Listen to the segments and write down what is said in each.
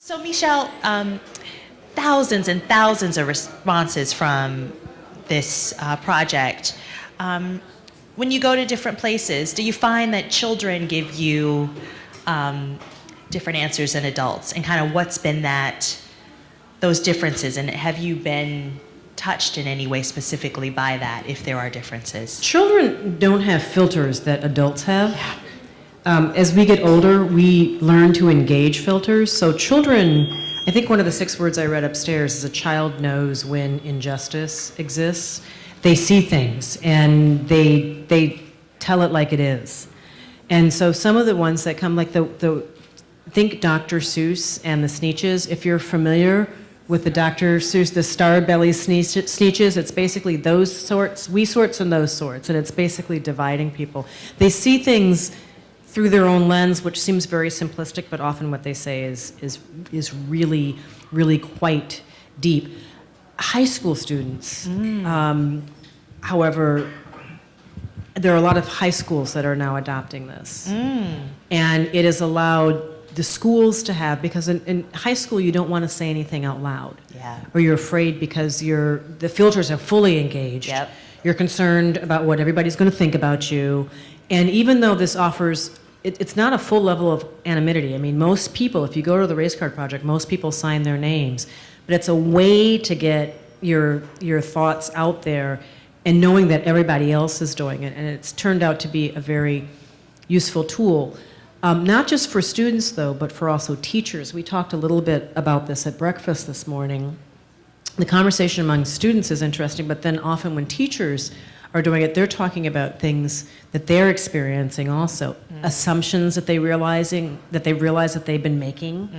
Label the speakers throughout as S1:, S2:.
S1: So Michele, thousands and thousands of responses from this project. When you go to different places, do you find that children give you different answers than adults? And kind of what's been those differences? And have you been touched in any way specifically by that, if there are differences?
S2: Children don't have filters that adults have. As we get older, we learn to engage filters. So children, I think one of the 6 words I read upstairs is a child knows when injustice exists. They see things and they tell it like it is. And so some of the ones that come, like think Dr. Seuss and the Sneetches. If you're familiar with the Dr. Seuss, the Starbelly Sneetches, it's basically those sorts, we sorts and those sorts, and it's basically dividing people. They see things through their own lens, which seems very simplistic, but often what they say is really, really quite deep. High school students, however, there are a lot of high schools that are now adopting this. And it has allowed the schools to have, because in high school you don't want to say anything out loud.
S1: Yeah.
S2: Or you're afraid because the filters are fully engaged.
S1: Yep.
S2: You're concerned about what everybody's going to think about you. And even though this offers, it's not a full level of anonymity. I mean, most people, if you go to the Race Card Project, most people sign their names. But it's a way to get your thoughts out there and knowing that everybody else is doing it. And it's turned out to be a very useful tool. Not just for students, though, but for also teachers. We talked a little bit about this at breakfast this morning. The conversation among students is interesting, but then often when teachers are doing it, they're talking about things that they're experiencing also. Assumptions that they realize that they've been making.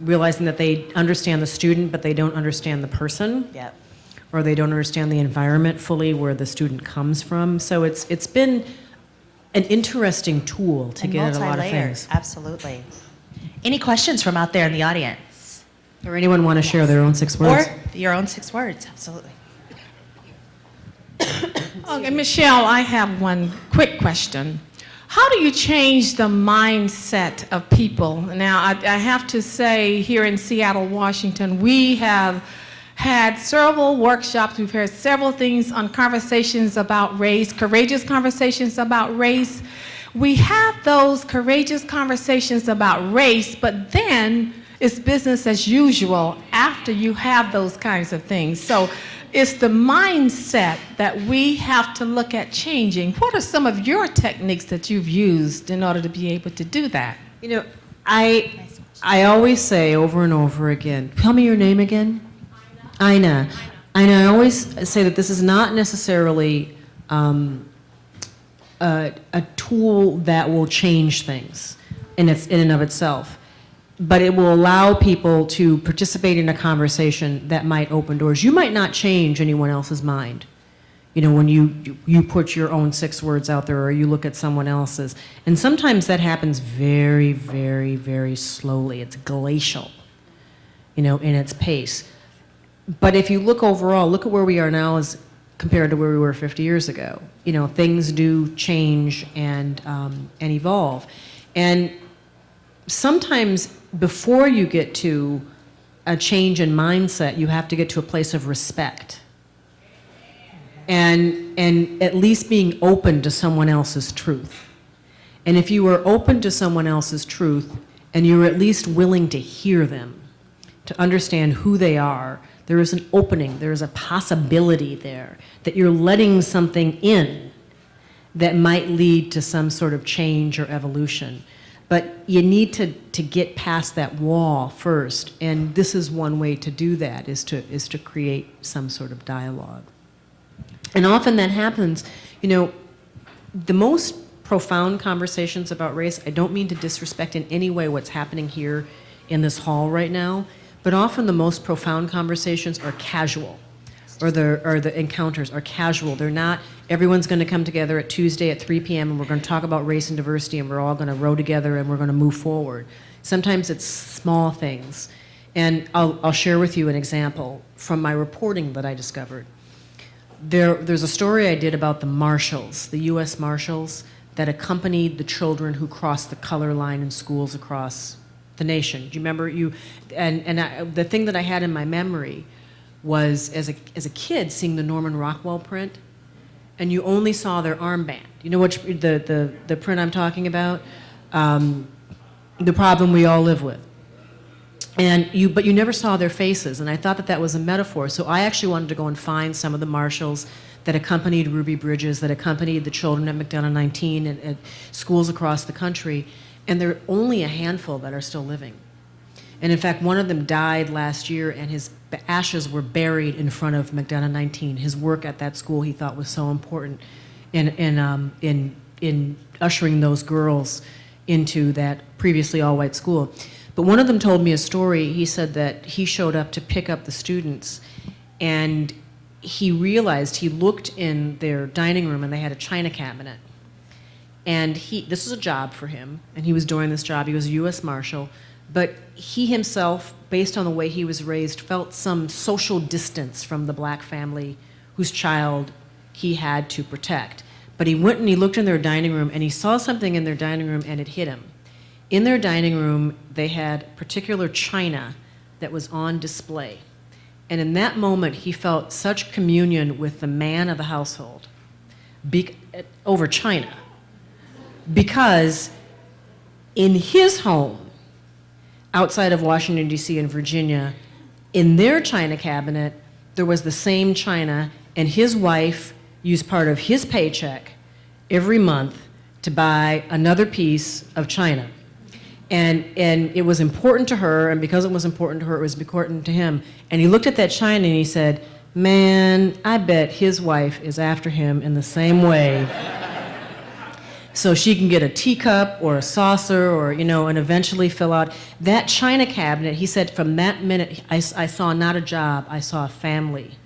S2: Realizing that they understand the student, but they don't understand the person.
S1: Yep.
S2: Or they don't understand the environment fully where the student comes from. So it's been an interesting tool to get at a lot of things.
S1: Absolutely. Any questions from out there in the audience?
S2: Or anyone want to share their own 6 words?
S1: Or your own 6 words, absolutely.
S3: Okay, Michele, I have one quick question. How do you change the mindset of people? Now, I have to say, here in Seattle, Washington, we have had several workshops. We've heard several things on conversations about race, courageous conversations about race. We have those courageous conversations about race, but then it's business as usual after you have those kinds of things. So it's the mindset that we have to look at changing. What are some of your techniques that you've used in order to be able to do that?
S2: You know, I always say over and over again, tell me your name again. Ina. I always say that this is not necessarily a tool that will change things in and of itself, but it will allow people to participate in a conversation that might open doors. You might not change anyone else's mind, you know, when you put your own 6 words out there or you look at someone else's. And sometimes that happens very, very, very slowly. It's glacial, you know, in its pace. But if you look overall, look at where we are now as compared to where we were 50 years ago. You know, things do change and evolve. And sometimes before you get to a change in mindset, you have to get to a place of respect. And at least being open to someone else's truth. And if you are open to someone else's truth and you're at least willing to hear them, to understand who they are, there is an opening, there is a possibility there that you're letting something in that might lead to some sort of change or evolution. But you need to get past that wall first, and this is one way to do that, is to create some sort of dialogue. And often that happens, you know, the most profound conversations about race, I don't mean to disrespect in any way what's happening here in this hall right now, but often the most profound conversations are casual, or the encounters are casual. They're not, everyone's going to come together at Tuesday at 3 p.m. and we're going to talk about race and diversity and we're all going to row together and we're going to move forward. Sometimes it's small things. And I'll share with you an example from my reporting that I discovered. There's a story I did about the Marshals, the U.S. Marshals, that accompanied the children who crossed the color line in schools across the nation. Do you remember you? The thing that I had in my memory was as a kid seeing the Norman Rockwell print, and you only saw their armband. You know which the print I'm talking about? The problem we all live with. But you never saw their faces, and I thought that was a metaphor. So I actually wanted to go and find some of the marshals that accompanied Ruby Bridges, that accompanied the children at McDonough 19 and at schools across the country, and there are only a handful that are still living. And in fact, one of them died last year, and his ashes were buried in front of McDonough 19. His work at that school he thought was so important in ushering those girls into that previously all-white school. But one of them told me a story. He said that he showed up to pick up the students, and he realized, he looked in their dining room and they had a china cabinet. And this was a job for him, and he was doing this job. He was a U.S. Marshal, but he himself, based on the way he was raised, felt some social distance from the black family whose child he had to protect. But he went and he looked in their dining room, and he saw something in their dining room, and it hit him. In their dining room, they had particular china that was on display. And in that moment, he felt such communion with the man of the household over china. Because in his home, outside of Washington, D.C. and Virginia, in their china cabinet, there was the same china, and his wife used part of his paycheck every month to buy another piece of china. And it was important to her, and because it was important to her, it was important to him. And he looked at that china and he said, man, I bet his wife is after him in the same way. So she can get a teacup or a saucer or, and eventually fill out. That china cabinet, he said, from that minute, I saw not a job, I saw a family.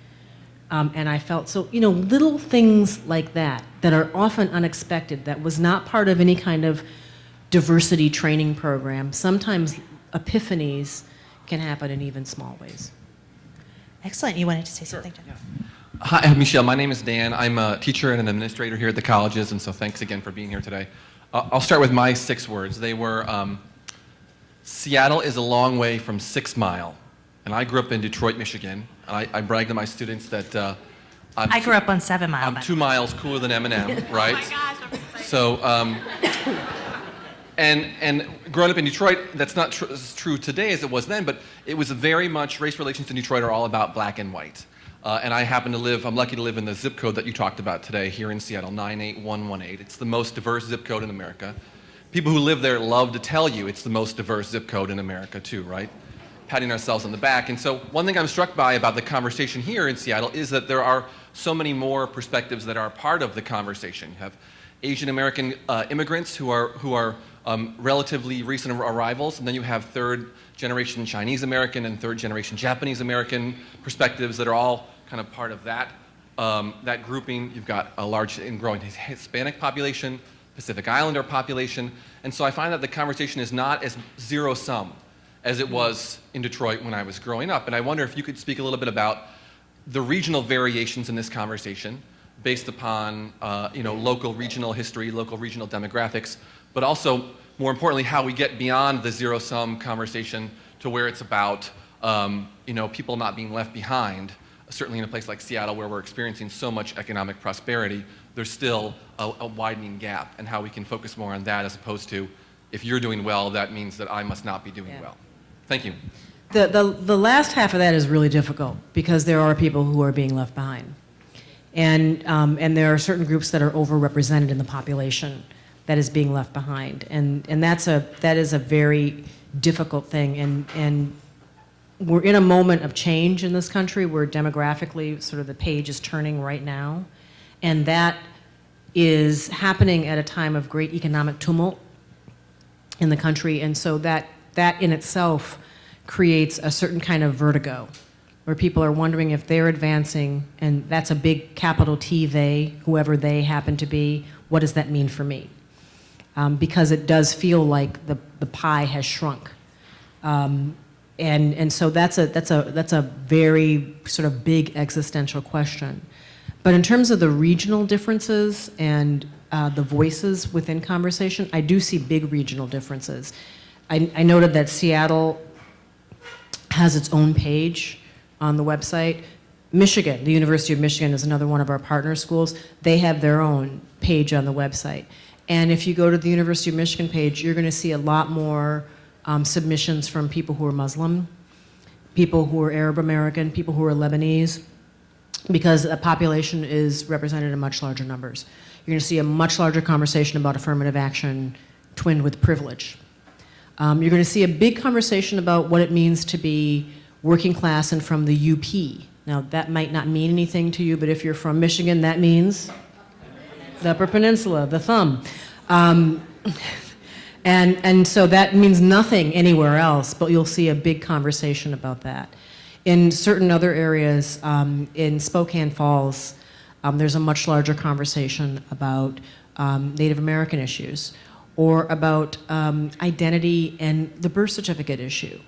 S2: And I felt so, little things like that are often unexpected, that was not part of any kind of diversity training program. Sometimes epiphanies can happen in even small ways.
S1: Excellent. You wanted to say something, Jeff?
S4: Yeah. Hi, Michelle. My name is Dan. I'm a teacher and an administrator here at the colleges, and so thanks again for being here today. I'll start with my 6 words. They were, Seattle is a long way from 6 Mile. And I grew up in Detroit, Michigan. And I brag to my students that
S1: I grew up on 7 Mile.
S4: I'm 2 miles cooler than Eminem, right?
S3: Oh my gosh,
S4: so, and growing up in Detroit, that's not as true today as it was then, but it was very much, race relations in Detroit are all about black and white. And I'm lucky to live in the zip code that you talked about today here in Seattle, 98118. It's the most diverse zip code in America. People who live there love to tell you it's the most diverse zip code in America too, right? Patting ourselves on the back. And so one thing I'm struck by about the conversation here in Seattle is that there are so many more perspectives that are part of the conversation. You have Asian American immigrants who are relatively recent arrivals, and then you have 3rd generation Chinese American and 3rd generation Japanese American perspectives that are all kind of part of that grouping. You've got a large and growing Hispanic population, Pacific Islander population, and so I find that the conversation is not as zero-sum as it was in Detroit when I was growing up. And I wonder if you could speak a little bit about the regional variations in this conversation based upon local regional history, local regional demographics, but also, more importantly, how we get beyond the zero-sum conversation to where it's about people not being left behind. Certainly in a place like Seattle, where we're experiencing so much economic prosperity, there's still a widening gap, and how we can focus more on that as opposed to, if you're doing well, that means that I must not be doing well. Thank you.
S2: The last half of that is really difficult, because there are people who are being left behind. And there are certain groups that are overrepresented in the population that is being left behind. And that is a very difficult thing. And we're in a moment of change in this country where demographically sort of the page is turning right now. And that is happening at a time of great economic tumult in the country. And so that in itself creates a certain kind of vertigo, where people are wondering if they're advancing, and that's a big capital T they, whoever they happen to be, what does that mean for me? Because it does feel like the pie has shrunk. And so that's a very sort of big existential question. But in terms of the regional differences and the voices within conversation, I do see big regional differences. I noted that Seattle has its own page on the website. Michigan, the University of Michigan is another one of our partner schools. They have their own page on the website. And if you go to the University of Michigan page, you're going to see a lot more submissions from people who are Muslim, people who are Arab American, people who are Lebanese, because the population is represented in much larger numbers. You're going to see a much larger conversation about affirmative action twinned with privilege. You're going to see a big conversation about what it means to be working class and from the UP. Now, that might not mean anything to you, but if you're from Michigan, that means the Upper Peninsula, the thumb. And so that means nothing anywhere else, but you'll see a big conversation about that. In certain other areas, in Spokane Falls, there's a much larger conversation about Native American issues, or about identity and the birth certificate issue.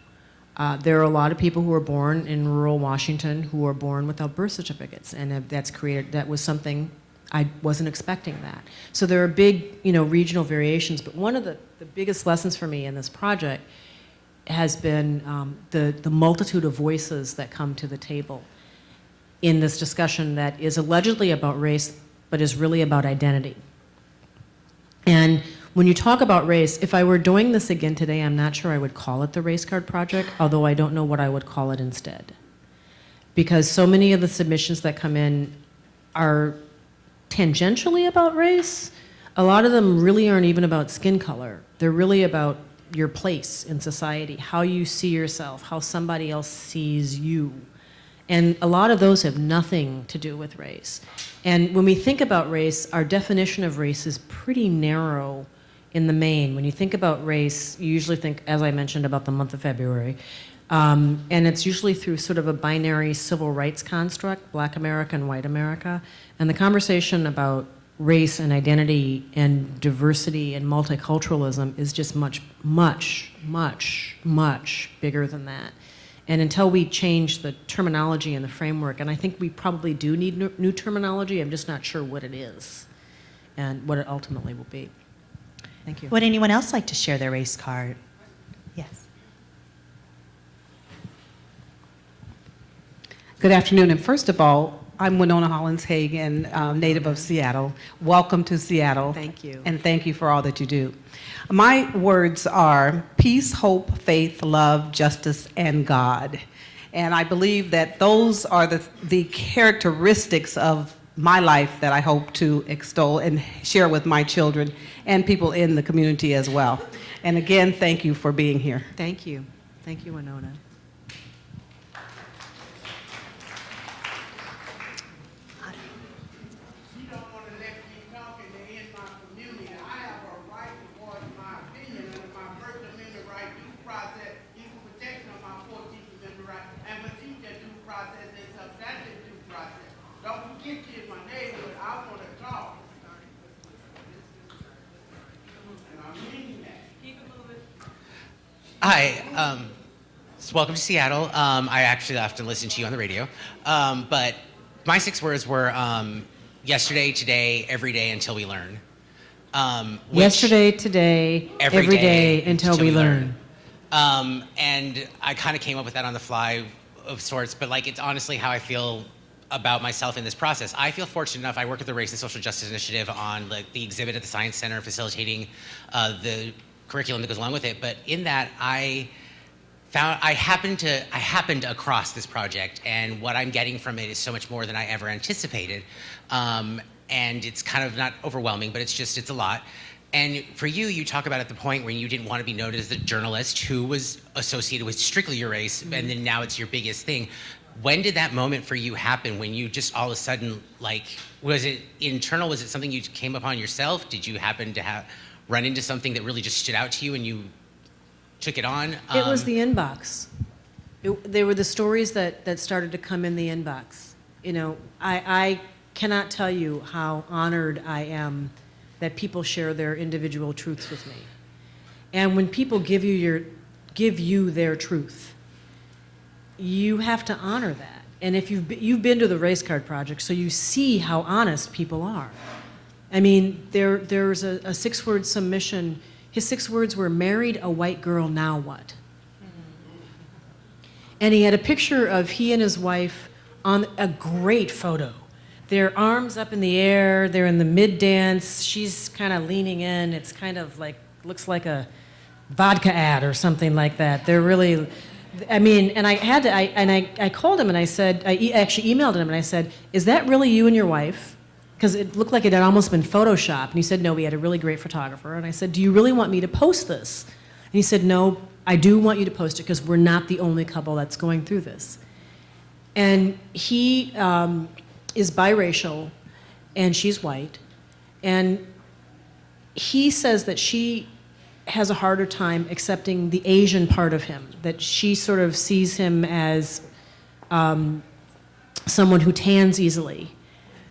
S2: There are a lot of people who are born in rural Washington who are born without birth certificates, and that was something I wasn't expecting that. So there are big, regional variations, but one of the biggest lessons for me in this project has been the multitude of voices that come to the table in this discussion that is allegedly about race, but is really about identity. And when you talk about race, if I were doing this again today, I'm not sure I would call it the Race Card Project, although I don't know what I would call it instead. Because so many of the submissions that come in are tangentially about race. A lot of them really aren't even about skin color. They're really about your place in society, how you see yourself, how somebody else sees you. And a lot of those have nothing to do with race. And when we think about race, our definition of race is pretty narrow in the main. When you think about race, you usually think, as I mentioned, about the month of February. And it's usually through sort of a binary civil rights construct, Black America and white America. And the conversation about race and identity and diversity and multiculturalism is just much, much, much, much bigger than that. And until we change the terminology and the framework, and I think we probably do need new terminology, I'm just not sure what it is and what it ultimately will be. Thank you.
S1: Would anyone else like to share their race card? Yes.
S5: Good afternoon, and first of all, I'm Winona Hollins-Hagen, native of Seattle. Welcome to Seattle.
S2: Thank you.
S5: And thank you for all that you do. My words are peace, hope, faith, love, justice, and God. And I believe that those are the characteristics of my life that I hope to extol and share with my children and people in the community as well. And again, thank you for being here.
S2: Thank you. Thank you, Winona.
S6: Hi, so welcome to Seattle. I actually often listen to you on the radio, but my 6 words were yesterday, today, every day until we learn.
S2: Yesterday, today, every day until we learn.
S6: And I kind of came up with that on the fly of sorts, but it's honestly how I feel about myself in this process. I feel fortunate enough, I work at the Race and Social Justice Initiative on the exhibit at the Science Center facilitating the curriculum that goes along with it, but in that I happened across this project, and what I'm getting from it is so much more than I ever anticipated. And it's kind of not overwhelming, but it's a lot. And for you, you talk about at the point when you didn't want to be noted as the journalist who was associated with strictly your race, and then now it's your biggest thing. When did that moment for you happen, when you just all of a sudden, was it internal? Was it something you came upon yourself? Did you happen to run into something that really just stood out to you and you took it on?
S2: It was the inbox. They were the stories that started to come in the inbox. I cannot tell you how honored I am that people share their individual truths with me. And when people give you their truth, you have to honor that. And if you've been to the Race Card Project, so you see how honest people are. I mean, there's a 6-word submission His 6 words were, married a white girl, now what? And he had a picture of he and his wife on a great photo. Their arms up in the air, they're in the mid-dance, she's kind of leaning in, it's kind of like, looks like a vodka ad or something like that. They're really, I mean, and I called him and I said, actually emailed him and I said, is that really you and your wife? Because it looked like it had almost been Photoshopped. And he said, no, we had a really great photographer. And I said, do you really want me to post this? And he said, no, I do want you to post it because we're not the only couple that's going through this. And he is biracial and she's white. And he says that she has a harder time accepting the Asian part of him, that she sort of sees him as someone who tans easily.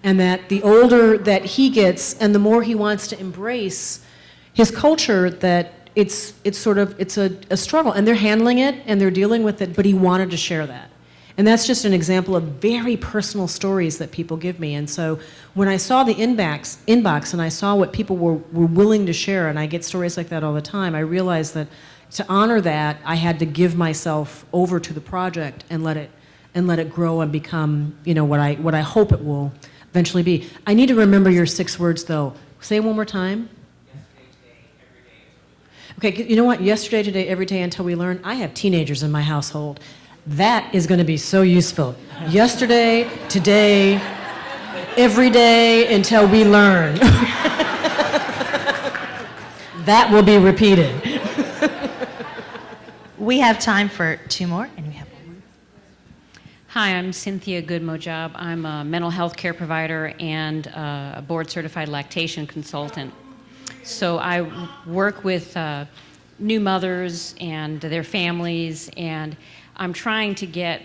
S2: And that the older that he gets and the more he wants to embrace his culture, that it's a struggle. And they're handling it and they're dealing with it, but he wanted to share that. And that's just an example of very personal stories that people give me. And so when I saw the inbox and I saw what people were willing to share, and I get stories like that all the time, I realized that to honor that, I had to give myself over to the project and let it grow and become, what I hope it will eventually be. I need to remember your 6 words, though. Say it one more time.
S6: Yesterday, today, every day.
S2: Okay, you know what? Yesterday, today, every day until we learn. I have teenagers in my household. That is going to be so useful. Yesterday, today, every day until we learn. That will be repeated.
S1: We have time for 2 more, and we have 1 more.
S7: Hi, I'm Cynthia Goodmojab. I'm a mental health care provider and a board-certified lactation consultant. So I work with new mothers and their families, and I'm trying to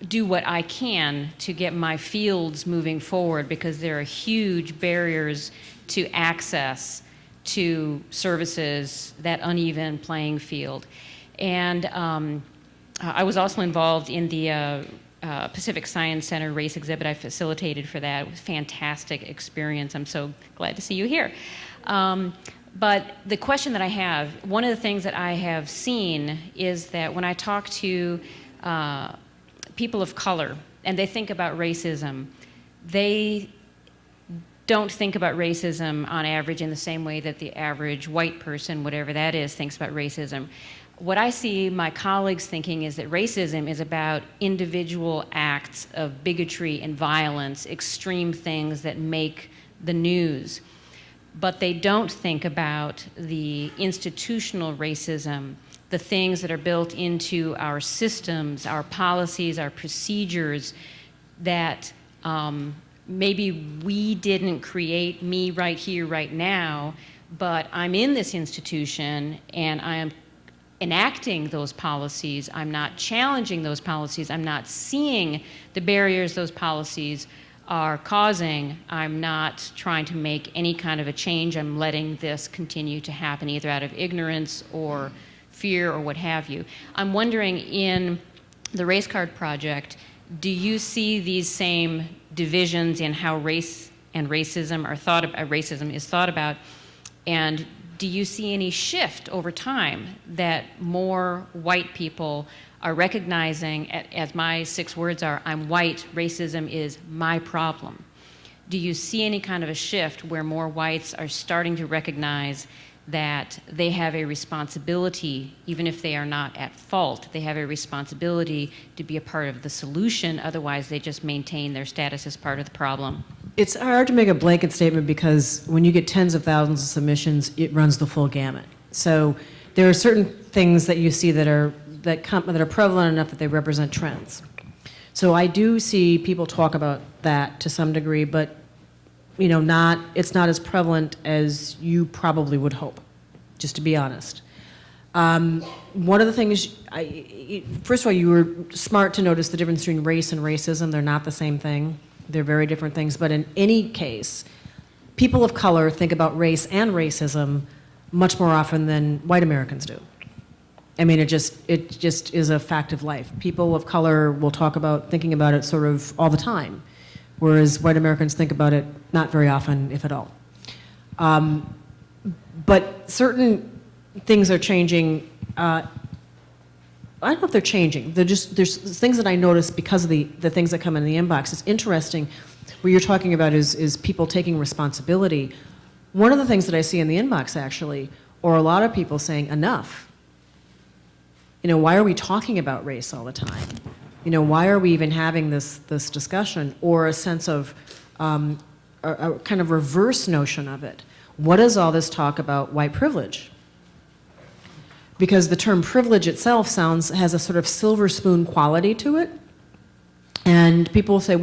S7: do what I can to get my fields moving forward, because there are huge barriers to access to services, that uneven playing field. And I was also involved in the Pacific Science Center race exhibit. I facilitated for that. It was a fantastic experience. I'm so glad to see you here. But the question that I have, one of the things that I have seen is that when I talk to people of color and they think about racism, they don't think about racism on average in the same way that the average white person, whatever that is, thinks about racism. What I see my colleagues thinking is that racism is about individual acts of bigotry and violence, extreme things that make the news. But they don't think about the institutional racism, the things that are built into our systems, our policies, our procedures, that maybe we didn't create, me right here, right now, but I'm in this institution and I am enacting those policies. I'm not challenging those policies. I'm not seeing the barriers those policies are causing. I'm not trying to make any kind of a change. I'm letting this continue to happen either out of ignorance or fear or what have you. I'm wondering, in the Race Card Project, do you see these same divisions in how race and racism are thought about, racism is thought about, and do you see any shift over time that more white people are recognizing, as my 6 words are, I'm white, racism is my problem? Do you see any kind of a shift where more whites are starting to recognize that they have a responsibility, even if they are not at fault, they have a responsibility to be a part of the solution, otherwise they just maintain their status as part of the problem?
S2: It's hard to make a blanket statement because when you get tens of thousands of submissions, it runs the full gamut. So there are certain things that you see that are prevalent enough that they represent trends. So I do see people talk about that to some degree, but it's not as prevalent as you probably would hope, just to be honest. One of the things, first of all, you were smart to notice the difference between race and racism. They're not the same thing. They're very different things. But in any case, people of color think about race and racism much more often than white Americans do. I mean, it just is a fact of life. People of color will talk about thinking about it sort of all the time, whereas white Americans think about it not very often, if at all. But certain things are changing. I don't know if they're changing. There's things that I notice because of the things that come in the inbox. It's interesting. What you're talking about is people taking responsibility. One of the things that I see in the inbox actually, or a lot of people saying, enough. Why are we talking about race all the time? Why are we even having this discussion? Or a sense of a kind of reverse notion of it. What is all this talk about white privilege? Because the term privilege itself has a sort of silver spoon quality to it. And people will say,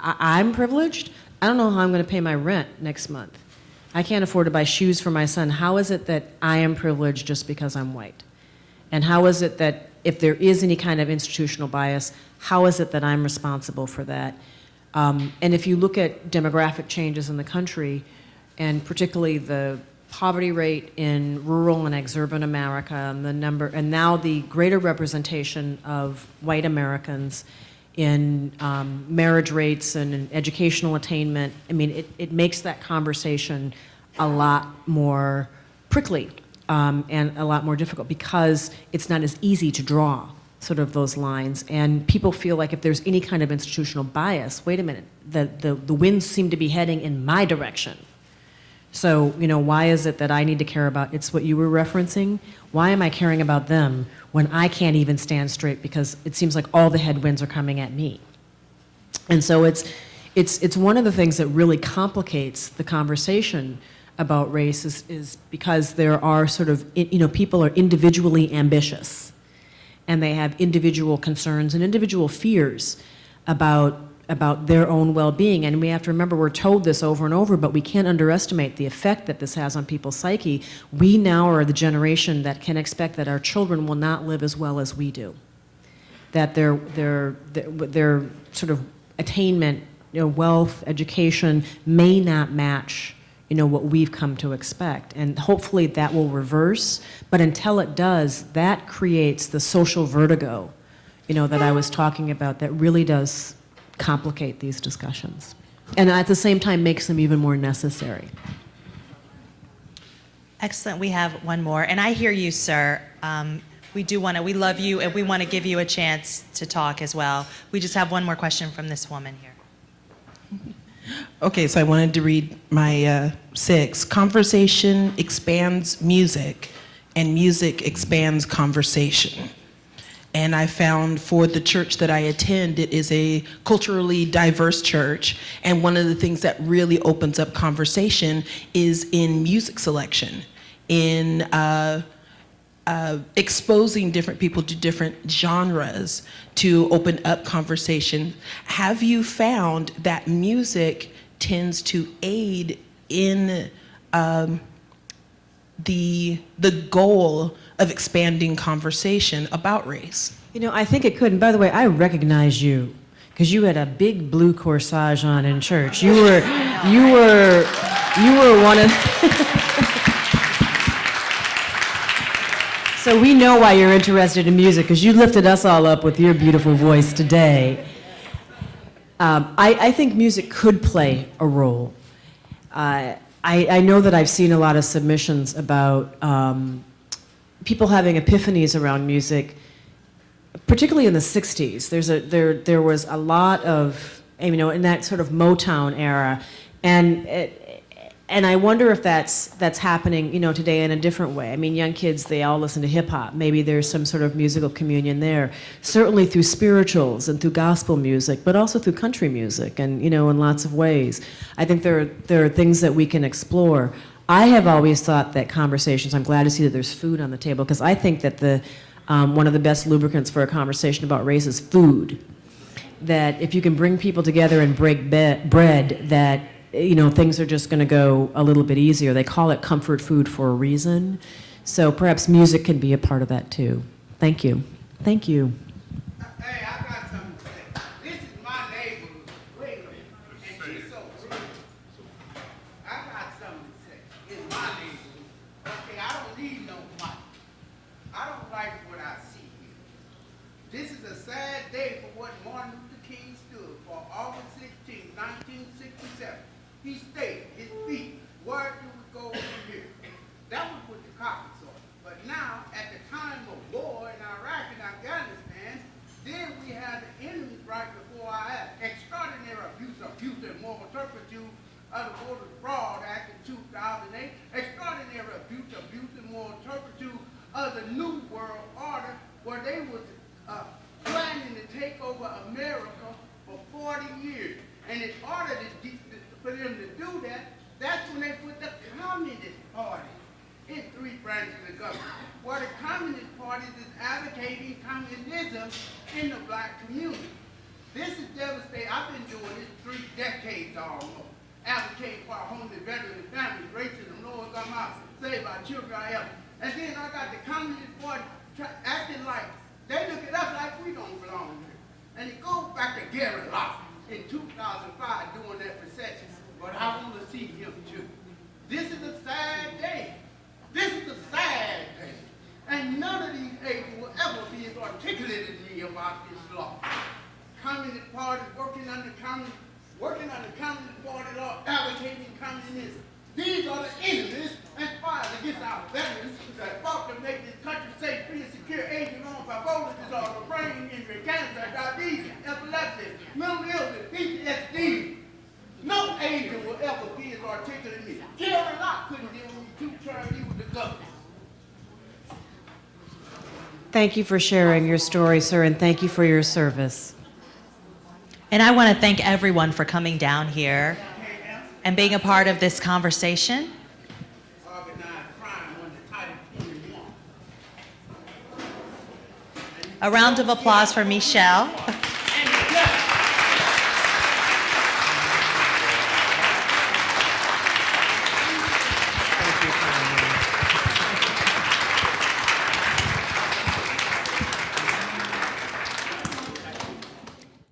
S2: I'm privileged? I don't know how I'm going to pay my rent next month. I can't afford to buy shoes for my son. How is it that I am privileged just because I'm white? And how is it that if there is any kind of institutional bias, how is it that I'm responsible for that? And if you look at demographic changes in the country, and particularly the poverty rate in rural and exurban America, and now the greater representation of white Americans in marriage rates and in educational attainment, it makes that conversation a lot more prickly and a lot more difficult because it's not as easy to draw sort of those lines. And people feel like if there's any kind of institutional bias, wait a minute, the winds seem to be heading in my direction. So, why is it that I need to care about, it's what you were referencing, why am I caring about them when I can't even stand straight because it seems like all the headwinds are coming at me? And so it's one of the things that really complicates the conversation about race is because there are sort of, people are individually ambitious and they have individual concerns and individual fears about their own well-being. And we have to remember, we're told this over and over, but we can't underestimate the effect that this has on people's psyche. We now are the generation that can expect that our children will not live as well as we do. That their sort of attainment, wealth, education may not match, what we've come to expect. And hopefully that will reverse, but until it does, that creates the social vertigo, that I was talking about, that really does complicate these discussions. And at the same time makes them even more necessary.
S1: Excellent. We have one more. And I hear you, sir. We love you, and we want to give you a chance to talk as well. We just have one more question from this woman here.
S8: Okay, so I wanted to read my 6. Conversation expands music, and music expands conversation. And I found for the church that I attend, it is a culturally diverse church. And one of the things that really opens up conversation is in music selection, in exposing different people to different genres to open up conversation. Have you found that music tends to aid in the goal of expanding conversation about race?
S2: I think it could. And by the way, I recognize you because you had a big blue corsage on in church. You were one of. So we know why you're interested in music because you lifted us all up with your beautiful voice today. I think music could play a role. I know that I've seen a lot of submissions about people having epiphanies around music, particularly in the 60s. There was a lot of, in that sort of Motown era, and I wonder if that's happening, today in a different way. Young kids, they all listen to hip hop. Maybe there's some sort of musical communion there. Certainly through spirituals and through gospel music, but also through country music, and in lots of ways. I think there are things that we can explore. I have always thought that conversations, I'm glad to see that there's food on the table, because I think that one of the best lubricants for a conversation about race is food. That if you can bring people together and break bread, that things are just going to go a little bit easier. They call it comfort food for a reason. So perhaps music can be a part of that too. Thank you. Thank you.
S9: Hey, I got something to say. This is my neighborhood. Wait a minute. And she's so rude. I got something to say. It's my neighborhood. Okay, I don't need no mic. I don't like what I see here. This is a sad day for what Martin Luther King stood for. August 16, 1967. He stayed his feet. Where do we go from here? That was what the cops saw. of the Voter Fraud Act in 2008, extraordinary abuse and moral turpitude of the New World Order, where they was planning to take over America for 40 years. And in order for them to do that, that's when they put the Communist Party in 3 branches of government, where the Communist Party is advocating communism in the black community. This is devastating. I've been doing this 3 decades almost, advocating for our homeless veterans and families, racism, low income housing, save our children, our health. And then I got the Communist Party acting like they look at us like we don't belong here. And it goes back to Gary Locke in 2005 doing that procession. But I want to see him too. This is a sad day. This is a sad day. And none of these agents will ever be as articulate as me about this law. Communist Party working under Communist Party law, advocating communism. These are the enemies and fighters against our veterans that fought to make this country safe, free, and secure, aging on bipolar disorder, brain injury, cancer, diabetes, epilepsy, mental illness, PTSD. No agent will ever be as articulate as me. Gary Locke couldn't deal with me 2 terms, he was the governor.
S2: Thank you for sharing your story, sir, and thank you for your service.
S1: And I want to thank everyone for coming down here and being a part of this conversation.
S9: Organized crime on the Title 21.
S1: A round of applause for Michele.